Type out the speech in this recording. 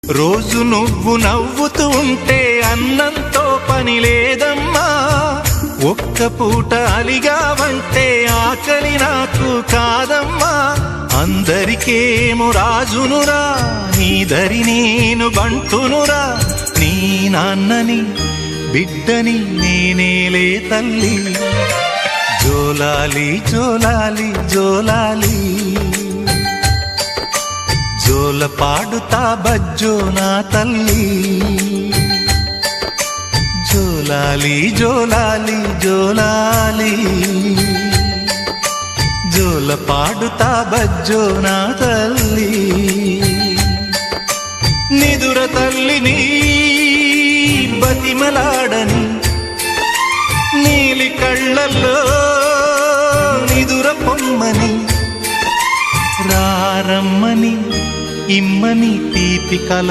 రోజు నువ్వు నవ్వుతూ ఉంటే అన్నంతో పని లేదమ్మా. ఒక్క పూట అలిగావంటే ఆకలి నాకు కాదమ్మా. అందరికేమో రాజునురా, నీ దరి నేను బంటునురా. నీ నాన్నని బిడ్డని నేనేలే తల్లి. జోలాలి జోలాలి జోలాలి, జోల పాడుతా బజ్జో నా తల్లి. జోలాలి జోలాలి జోలాలి, జోల పాడుతా బజ్జో నా తల్లి. నిదుర తల్లిని బతిమలాడని, నీలి కళ్ళల్లో నిదుర పొమ్మని, రారమ్మని ఇమ్మని తీపి కల